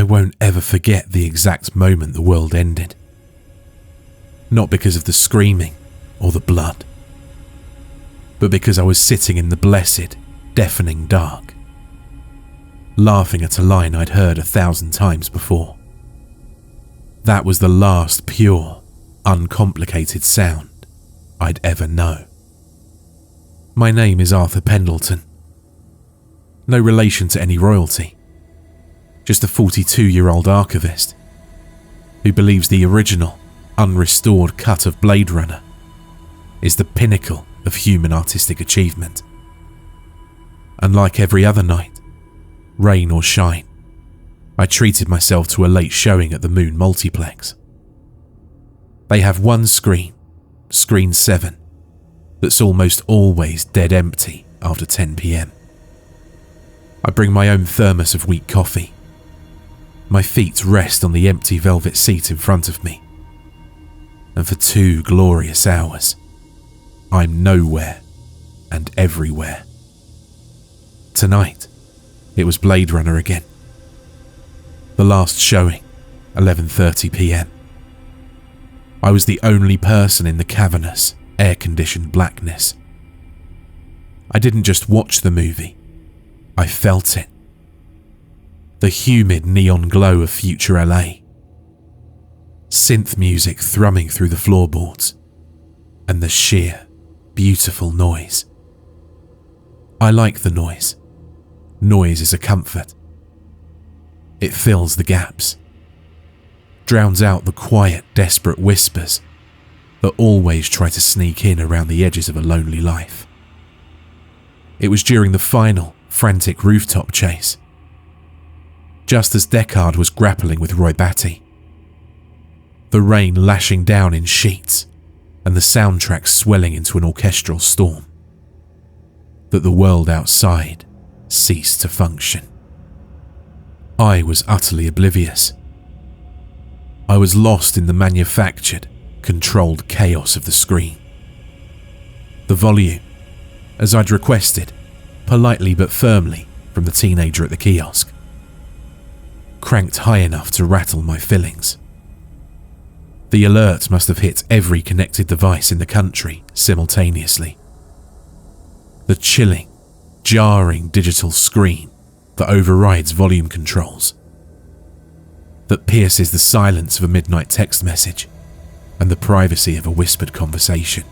I won't ever forget the exact moment the world ended. Not because of the screaming or the blood, but because I was sitting in the blessed, deafening dark, laughing at a line I'd heard 1,000 times before. That was the last pure, uncomplicated sound I'd ever know. My name is Arthur Pendleton. No relation to any royalty. Just a 42-year-old archivist who believes the original, unrestored cut of Blade Runner is the pinnacle of human artistic achievement. And like every other night, rain or shine, I treated myself to a late showing at the Moon Multiplex. They have one screen, Screen 7, that's almost always dead empty after 10 p.m. I bring my own thermos of weak coffee. My feet rest on the empty velvet seat in front of me. And for 2 glorious hours, I'm nowhere and everywhere. Tonight, it was Blade Runner again. The last showing, 11:30 p.m. I was the only person in the cavernous, air-conditioned blackness. I didn't just watch the movie, I felt it. The humid neon glow of future LA. Synth music thrumming through the floorboards, and the sheer, beautiful noise. I like the noise. Noise is a comfort. It fills the gaps, drowns out the quiet, desperate whispers that always try to sneak in around the edges of a lonely life. It was during the final, frantic rooftop chase, just as Deckard was grappling with Roy Batty. The rain lashing down in sheets and the soundtrack swelling into an orchestral storm, that the world outside ceased to function. I was utterly oblivious. I was lost in the manufactured, controlled chaos of the screen. The volume, as I'd requested, politely but firmly from the teenager at the kiosk, cranked high enough to rattle my fillings. The alert must have hit every connected device in the country simultaneously. The chilling, jarring digital scream that overrides volume controls, that pierces the silence of a midnight text message and the privacy of a whispered conversation.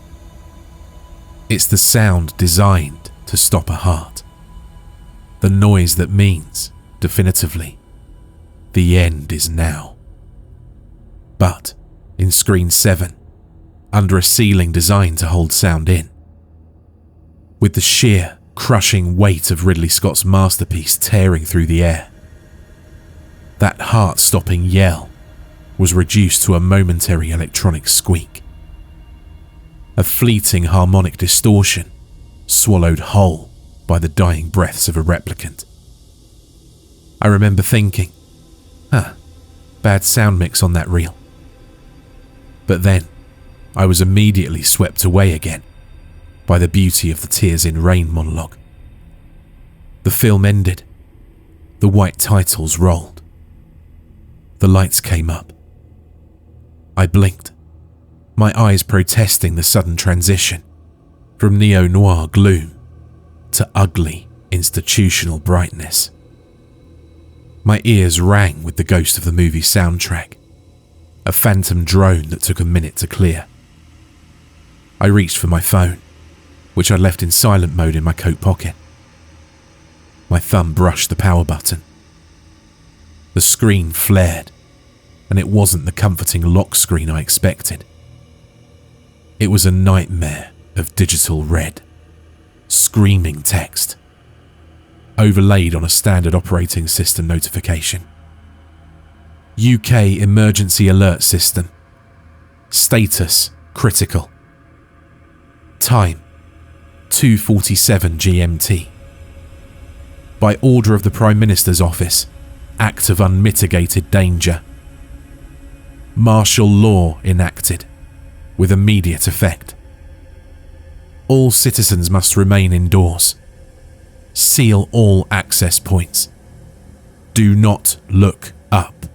It's the sound designed to stop a heart. The noise that means, definitively, the end is now. But in Screen 7, under a ceiling designed to hold sound in, with the sheer, crushing weight of Ridley Scott's masterpiece tearing through the air, that heart-stopping yell was reduced to a momentary electronic squeak. A fleeting harmonic distortion swallowed whole by the dying breaths of a replicant. I remember thinking, bad sound mix on that reel. But then, I was immediately swept away again by the beauty of the Tears in Rain monologue. The film ended. The white titles rolled. The lights came up. I blinked, my eyes protesting the sudden transition from neo-noir gloom to ugly, institutional brightness. My ears rang with the ghost of the movie soundtrack, a phantom drone that took a minute to clear. I reached for my phone, which I'd left in silent mode in my coat pocket. My thumb brushed the power button. The screen flared, and it wasn't the comforting lock screen I expected. It was a nightmare of digital red, screaming text, overlaid on a standard operating system notification. UK emergency alert system. Status critical. Time 2:47 GMT. By order of the Prime Minister's office, act of unmitigated danger. Martial law enacted with immediate effect. All citizens must remain indoors. Seal all access points. Do not look up.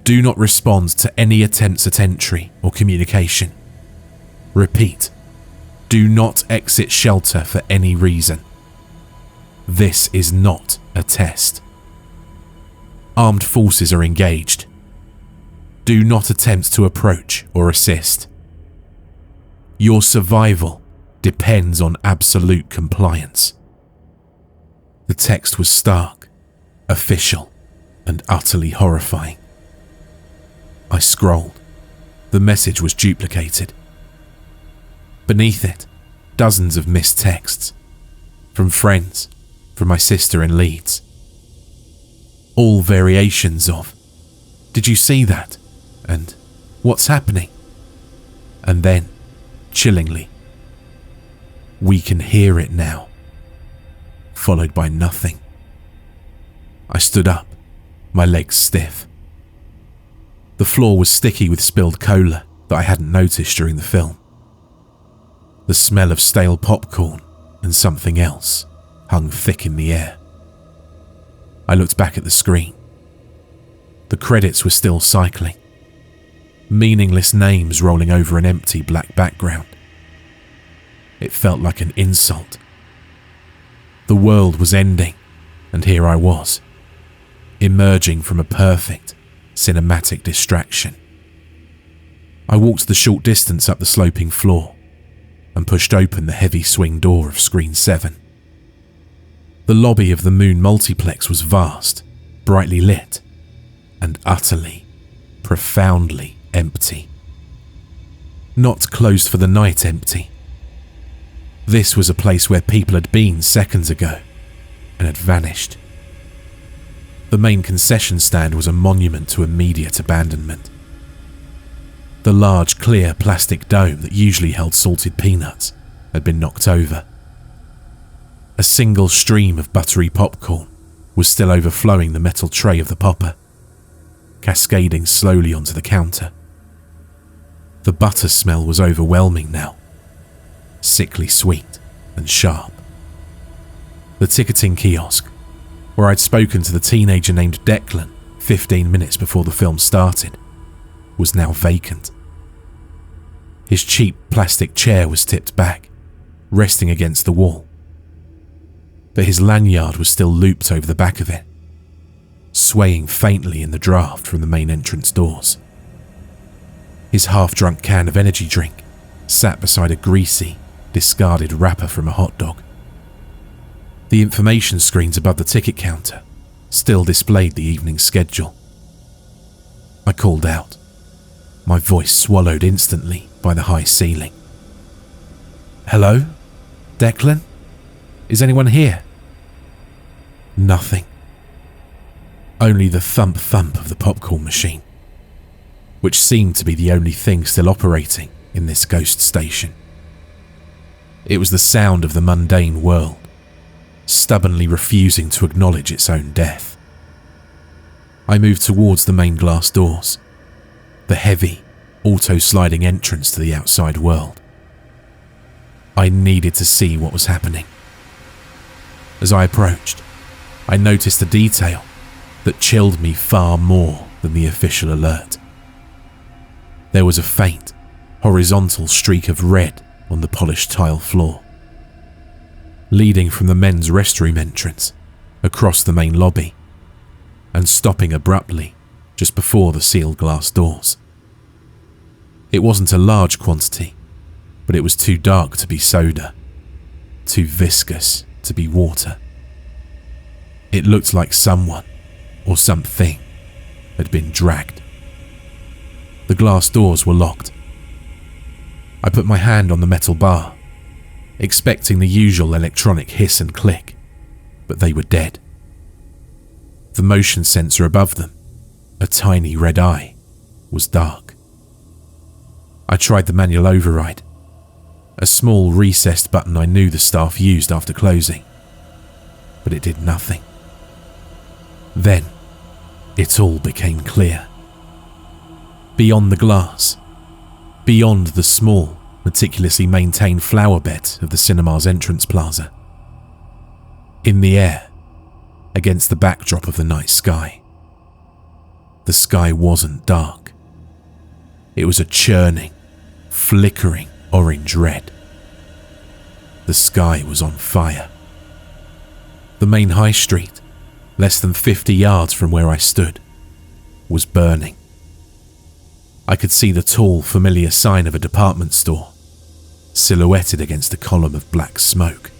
Do not respond to any attempts at entry or communication. Repeat, do not exit shelter for any reason. This is not a test. Armed forces are engaged. Do not attempt to approach or assist. Your survival depends on absolute compliance. The text was stark, official, and utterly horrifying. I scrolled. The message was duplicated. Beneath it, dozens of missed texts. From friends, from my sister in Leeds. All variations of, "Did you see that?" and "What's happening?" And then, chillingly, "We can hear it now," followed by nothing. I stood up, my legs stiff. The floor was sticky with spilled cola that I hadn't noticed during the film. The smell of stale popcorn and something else hung thick in the air. I looked back at the screen. The credits were still cycling. Meaningless names rolling over an empty black background. It felt like an insult. The world was ending, and here I was, emerging from a perfect, cinematic distraction. I walked the short distance up the sloping floor and pushed open the heavy swing door of screen 7. The lobby of the Moon multiplex was vast, brightly lit, and utterly, profoundly empty. Not closed for the night empty. This was a place where people had been seconds ago and had vanished. The main concession stand was a monument to immediate abandonment. The large, clear plastic dome that usually held salted peanuts had been knocked over. A single stream of buttery popcorn was still overflowing the metal tray of the popper, cascading slowly onto the counter. The butter smell was overwhelming now, sickly sweet and sharp. The ticketing kiosk, where I'd spoken to the teenager named Declan 15 minutes before the film started, was now vacant. His cheap plastic chair was tipped back, resting against the wall. But his lanyard was still looped over the back of it, swaying faintly in the draft from the main entrance doors. His half-drunk can of energy drink sat beside a greasy, discarded wrapper from a hot dog. The information screens above the ticket counter still displayed the evening schedule. I called out, my voice swallowed instantly by the high ceiling. "Hello? Declan? Is anyone here?" Nothing. Only the thump-thump of the popcorn machine, which seemed to be the only thing still operating in this ghost station. It was the sound of the mundane world, stubbornly refusing to acknowledge its own death. I moved towards the main glass doors, the heavy, auto-sliding entrance to the outside world. I needed to see what was happening. As I approached, I noticed a detail that chilled me far more than the official alert. There was a faint, horizontal streak of red on the polished tile floor, leading from the men's restroom entrance across the main lobby and stopping abruptly just before the sealed glass doors. It wasn't a large quantity, but it was too dark to be soda, too viscous to be water. It looked like someone or something had been dragged. The glass doors were locked. I put my hand on the metal bar, expecting the usual electronic hiss and click, but they were dead. The motion sensor above them, a tiny red eye, was dark. I tried the manual override, a small recessed button I knew the staff used after closing, but it did nothing. Then, it all became clear. Beyond the glass, beyond the small, meticulously maintained flower bed of the cinema's entrance plaza, in the air, against the backdrop of the night sky, The sky wasn't dark. It was a churning, flickering orange-red. The sky was on fire. The main high street, less than 50 yards from where I stood, was burning. I could see the tall, familiar sign of a department store, silhouetted against a column of black smoke.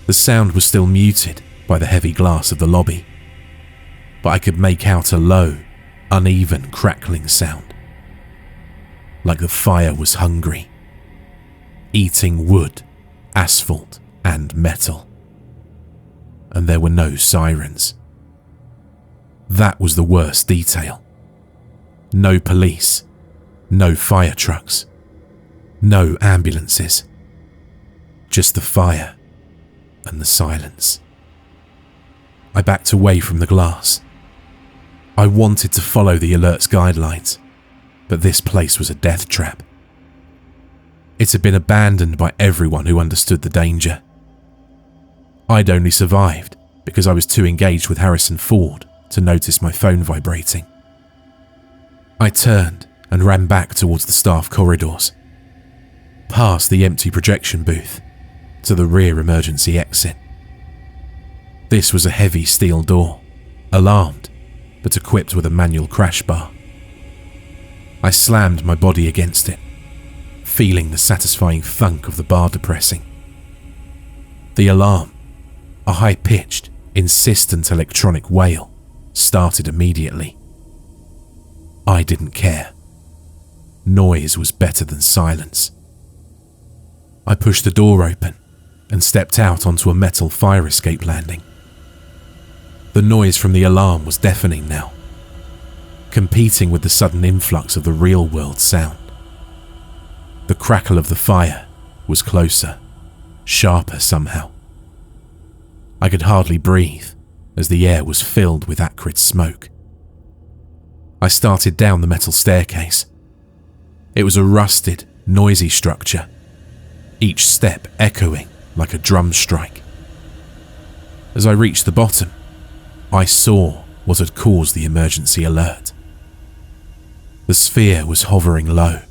The sound was still muted by the heavy glass of the lobby, but I could make out a low, uneven crackling sound, like the fire was hungry, eating wood, asphalt, and metal. And there were no sirens. That was the worst detail. No police, no fire trucks, no ambulances, just the fire and the silence. I backed away from the glass. I wanted to follow the alert's guidelines, but this place was a death trap. It had been abandoned by everyone who understood the danger. I'd only survived because I was too engaged with Harrison Ford to notice my phone vibrating. I turned and ran back towards the staff corridors, past the empty projection booth, to the rear emergency exit. This was a heavy steel door, alarmed, but equipped with a manual crash bar. I slammed my body against it, feeling the satisfying thunk of the bar depressing. The alarm, a high-pitched, insistent electronic wail, started immediately. I didn't care. Noise was better than silence. I pushed the door open and stepped out onto a metal fire escape landing. The noise from the alarm was deafening now, competing with the sudden influx of the real-world sound. The crackle of the fire was closer, sharper somehow. I could hardly breathe as the air was filled with acrid smoke. I started down the metal staircase. It was a rusted, noisy structure, each step echoing like a drum strike. As I reached the bottom, I saw what had caused the emergency alert. The sphere was hovering low,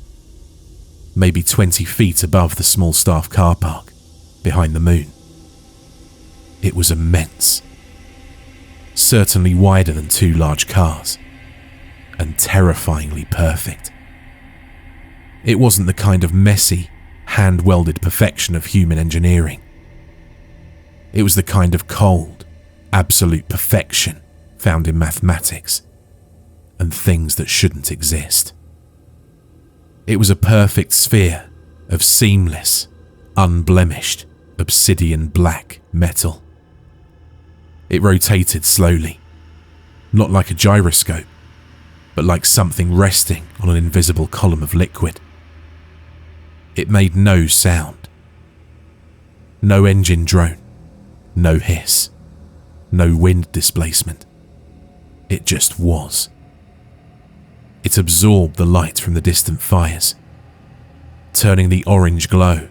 maybe 20 feet above the small staff car park behind the moon. It was immense, certainly wider than 2 large cars, and terrifyingly perfect. It wasn't the kind of messy, hand-welded perfection of human engineering. It was the kind of cold, absolute perfection found in mathematics and things that shouldn't exist. It was a perfect sphere of seamless, unblemished, obsidian black metal. It rotated slowly, not like a gyroscope, but like something resting on an invisible column of liquid. It made no sound. No engine drone, no hiss, no wind displacement. It just was. It absorbed the light from the distant fires, turning the orange glow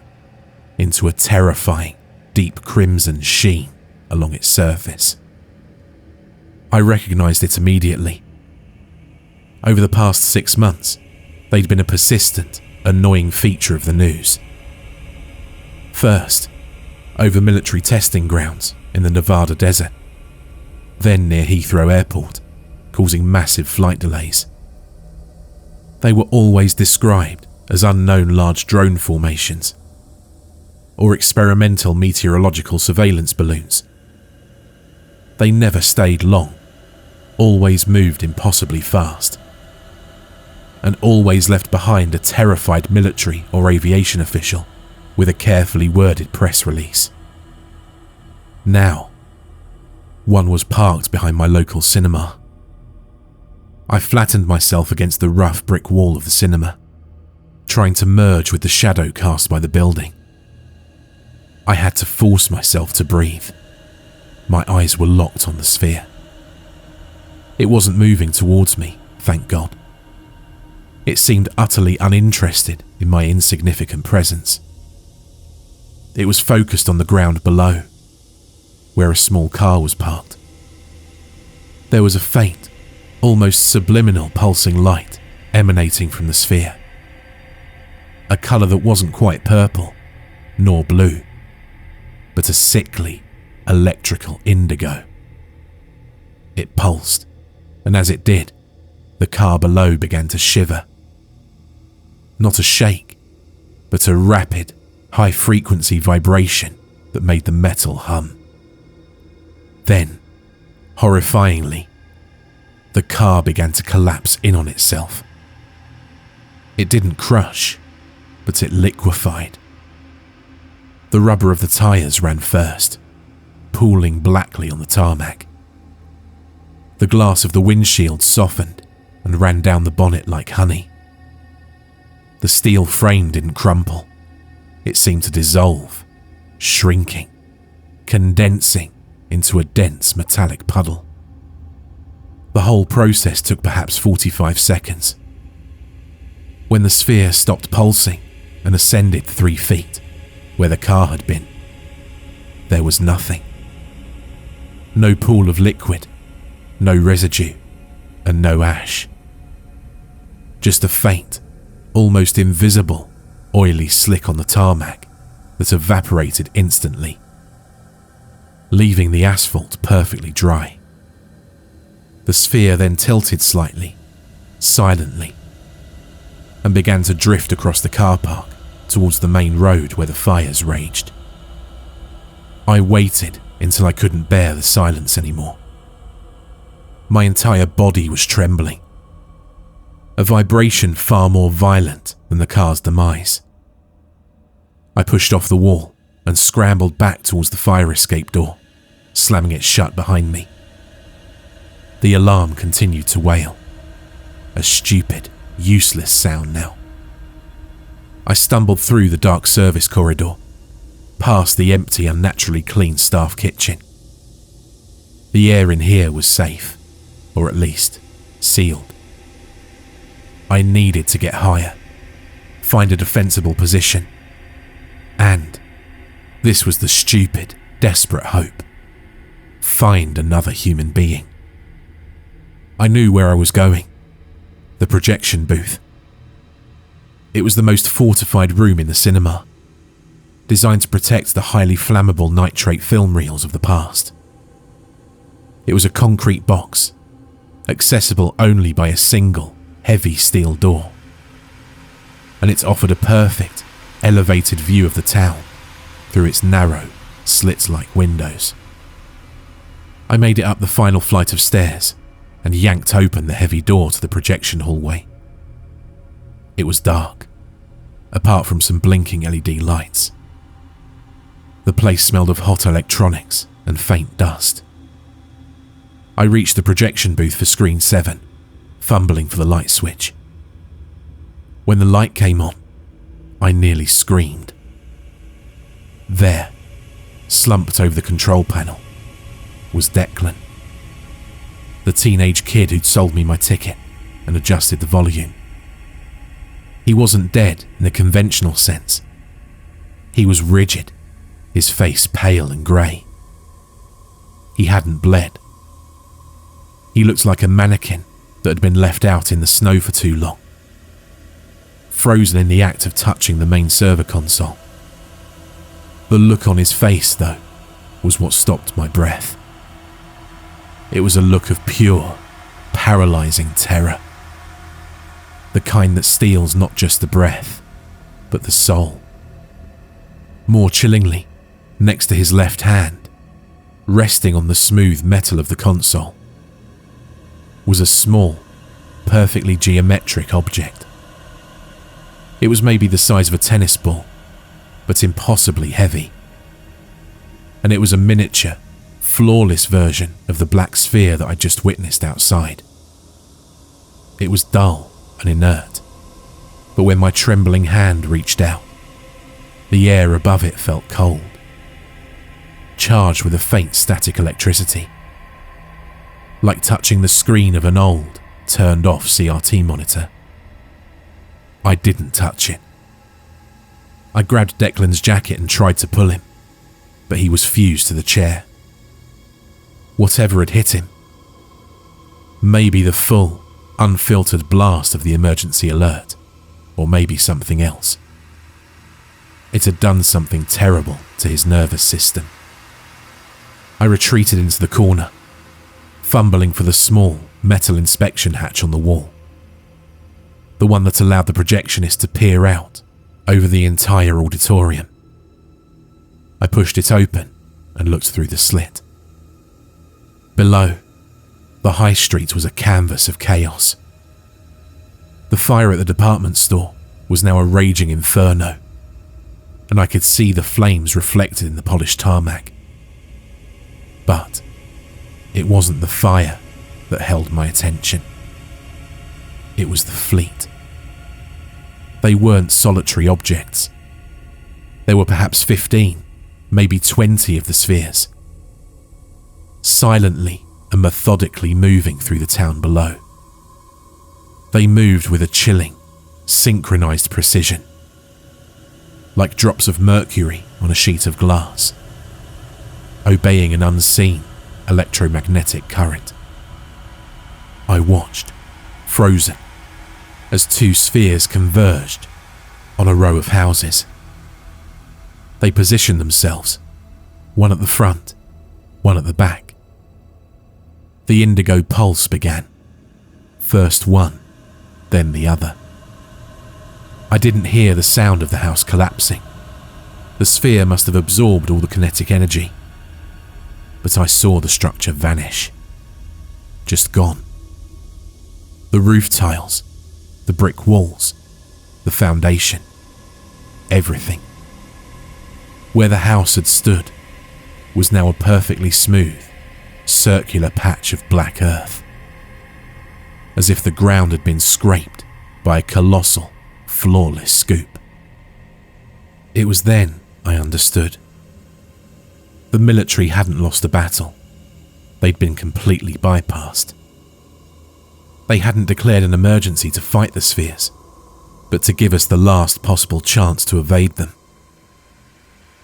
into a terrifying, deep crimson sheen along its surface. I recognized it immediately. Over the past 6 months, they'd been a persistent, annoying feature of the news. First, over military testing grounds in the Nevada desert, then near Heathrow Airport, causing massive flight delays. They were always described as unknown large drone formations or experimental meteorological surveillance balloons. They never stayed long, always moved impossibly fast, and always left behind a terrified military or aviation official with a carefully worded press release. Now, one was parked behind my local cinema. I flattened myself against the rough brick wall of the cinema, trying to merge with the shadow cast by the building. I had to force myself to breathe. My eyes were locked on the sphere. It wasn't moving towards me, thank God. It seemed utterly uninterested in my insignificant presence. It was focused on the ground below, where a small car was parked. There was a faint, almost subliminal pulsing light emanating from the sphere. A colour that wasn't quite purple, nor blue, but a sickly, electrical indigo. It pulsed, and as it did, the car below began to shiver. Not a shake, but a rapid, high-frequency vibration that made the metal hum. Then, horrifyingly, the car began to collapse in on itself. It didn't crush, but it liquefied. The rubber of the tyres ran first, pooling blackly on the tarmac. The glass of the windshield softened and ran down the bonnet like honey. The steel frame didn't crumple. It seemed to dissolve, shrinking, condensing into a dense metallic puddle. The whole process took perhaps 45 seconds. When the sphere stopped pulsing and ascended 3 feet, where the car had been, there was nothing. No pool of liquid, no residue, and no ash. Just a faint, almost invisible, oily slick on the tarmac that evaporated instantly, leaving the asphalt perfectly dry. The sphere then tilted slightly, silently, and began to drift across the car park towards the main road where the fires raged. I waited until I couldn't bear the silence anymore. My entire body was trembling, a vibration far more violent than the car's demise. I pushed off the wall and scrambled back towards the fire escape door, slamming it shut behind me. The alarm continued to wail, a stupid, useless sound now. I stumbled through the dark service corridor, past the empty, unnaturally clean staff kitchen. The air in here was safe, or at least sealed. I needed to get higher, find a defensible position, and, this was the stupid, desperate hope, find another human being. I knew where I was going, the projection booth. It was the most fortified room in the cinema, designed to protect the highly flammable nitrate film reels of the past. It was a concrete box, accessible only by a single, heavy steel door, and it offered a perfect, elevated view of the town through its narrow, slit-like windows. I made it up the final flight of stairs and yanked open the heavy door to the projection hallway. It was dark, apart from some blinking LED lights. The place smelled of hot electronics and faint dust. I reached the projection booth for screen 7, fumbling for the light switch. When the light came on, I nearly screamed. There, slumped over the control panel, was Declan, the teenage kid who'd sold me my ticket and adjusted the volume. He wasn't dead in the conventional sense. He was rigid, his face pale and grey. He hadn't bled. He looked like a mannequin that had been left out in the snow for too long, frozen in the act of touching the main server console. The look on his face, though, was what stopped my breath. It was a look of pure, paralysing terror. The kind that steals not just the breath, but the soul. More chillingly, next to his left hand, resting on the smooth metal of the console, was a small, perfectly geometric object. It was maybe the size of a tennis ball, but impossibly heavy. And it was a miniature, flawless version of the black sphere that I just witnessed outside. It was dull and inert, but when my trembling hand reached out, the air above it felt cold, charged with a faint static electricity, like touching the screen of an old, turned-off CRT monitor. I didn't touch it. I grabbed Declan's jacket and tried to pull him, but he was fused to the chair. Whatever had hit him, Maybe the full, unfiltered blast of the emergency alert, or maybe something else. It had done something terrible to his nervous system. I retreated into the corner, fumbling for the small metal inspection hatch on the wall, the one that allowed the projectionist to peer out over the entire auditorium. I pushed it open and looked through the slit. Below, the high street was a canvas of chaos. The fire at the department store was now a raging inferno, and I could see the flames reflected in the polished tarmac. But it wasn't the fire that held my attention. It was the fleet. They weren't solitary objects. There were perhaps 15, maybe 20 of the spheres, silently and methodically moving through the town below. They moved with a chilling, synchronized precision, like drops of mercury on a sheet of glass, obeying an unseen electromagnetic current. I watched, frozen, as two spheres converged on a row of houses. They positioned themselves, one at the front, one at the back. The indigo pulse began, first one, then the other. I didn't hear the sound of the house collapsing. The sphere must have absorbed all the kinetic energy. But I saw the structure vanish. Just gone. The roof tiles, the brick walls, the foundation, everything. Where the house had stood was now a perfectly smooth, circular patch of black earth, as if the ground had been scraped by a colossal, flawless scoop. It was then I understood. The military hadn't lost a battle. They'd been completely bypassed. They hadn't declared an emergency to fight the spheres, but to give us the last possible chance to evade them.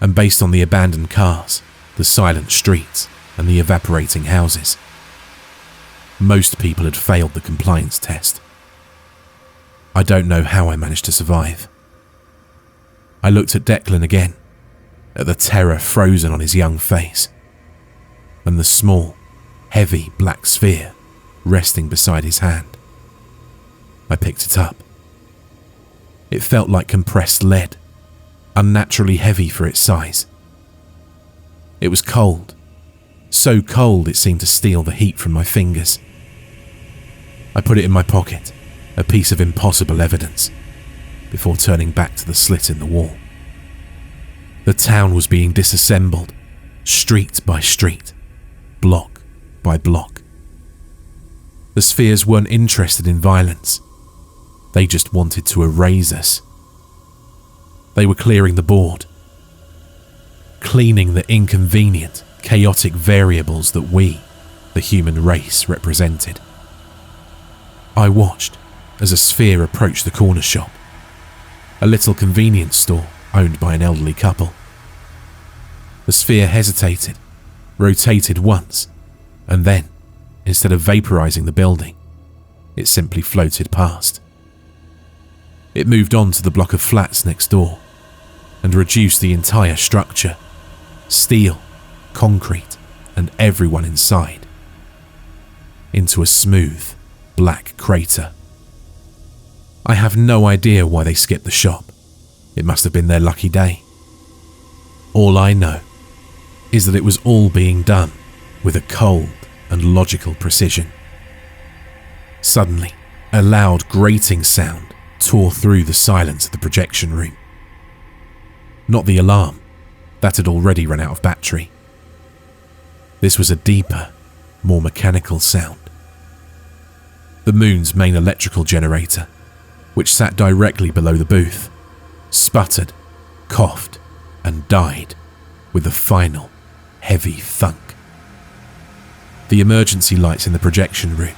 And based on the abandoned cars, the silent streets, and the evaporating houses, most people had failed the compliance test. I don't know how I managed to survive. I looked at Declan again, at the terror frozen on his young face, and the small, heavy black sphere resting beside his hand. I picked it up. It felt like compressed lead, unnaturally heavy for its size. It was cold, so cold it seemed to steal the heat from my fingers. I put it in my pocket, a piece of impossible evidence, before turning back to the slit in the wall. The town was being disassembled, street by street, block by block. The spheres weren't interested in violence. They just wanted to erase us. They were clearing the board, cleaning the inconvenient, chaotic variables that we, the human race, represented. I watched as a sphere approached the corner shop, a little convenience store owned by an elderly couple. The sphere hesitated, rotated once, and then, instead of vaporizing the building, it simply floated past. It moved on to the block of flats next door and reduced the entire structure, steel, concrete, and everyone inside, into a smooth, black crater. I have no idea why they skipped the shop. It must have been their lucky day. All I know is that it was all being done with a cold and logical precision. Suddenly, a loud grating sound tore through the silence of the projection room. Not the alarm, that had already run out of battery. This was a deeper, more mechanical sound. The moon's main electrical generator, which sat directly below the booth, sputtered, coughed, and died with a final, heavy thunk. The emergency lights in the projection room,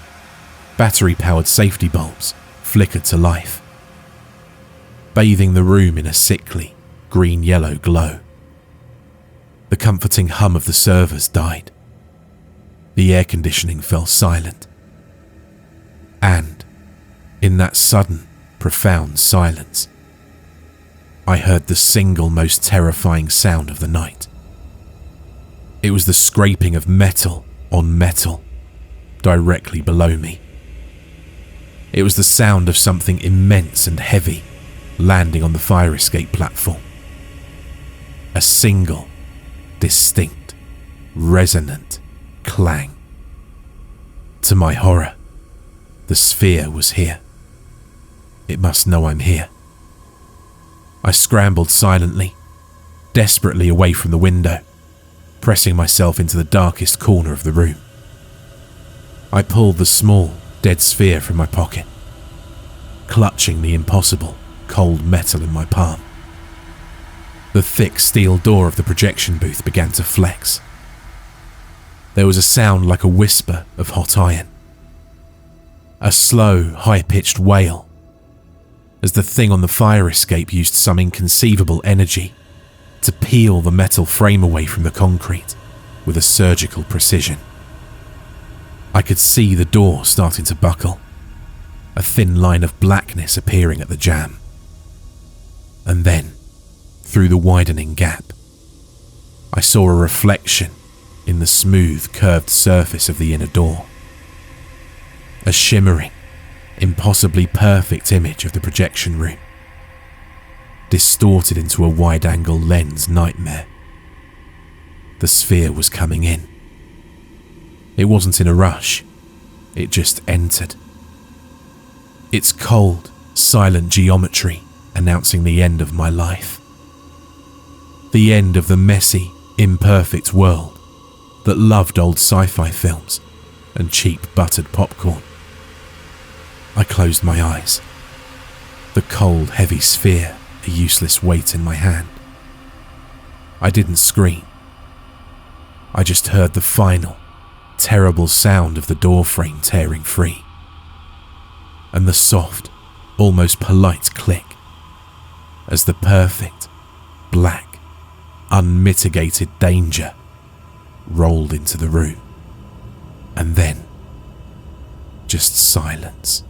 battery-powered safety bulbs, flickered to life, bathing the room in a sickly, green-yellow glow. The comforting hum of the servers died. The air conditioning fell silent. And, in that sudden, profound silence, I heard the single most terrifying sound of the night. It was the scraping of metal on metal, directly below me. It was the sound of something immense and heavy landing on the fire escape platform. A single, distinct, resonant clang. To my horror, the sphere was here. It must know I'm here. I scrambled silently, desperately away from the window, pressing myself into the darkest corner of the room. I pulled the small, dead sphere from my pocket, clutching the impossible, cold metal in my palm. The thick steel door of the projection booth began to flex. There was a sound like a whisper of hot iron. A slow, high-pitched wail, as the thing on the fire escape used some inconceivable energy to peel the metal frame away from the concrete with a surgical precision. I could see the door starting to buckle, a thin line of blackness appearing at the jamb. And then, through the widening gap, I saw a reflection in the smooth, curved surface of the inner door. A shimmering, impossibly perfect image of the projection room, distorted into a wide-angle lens nightmare. The sphere was coming in. It wasn't in a rush, it just entered. Its cold, silent geometry announcing the end of my life. The end of the messy, imperfect world that loved old sci-fi films and cheap buttered popcorn. I closed my eyes, the cold, heavy sphere a useless weight in my hand. I didn't scream. I just heard the final, terrible sound of the door frame tearing free, and the soft, almost polite click as the perfect, black, unmitigated danger rolled into the room. And then, just silence.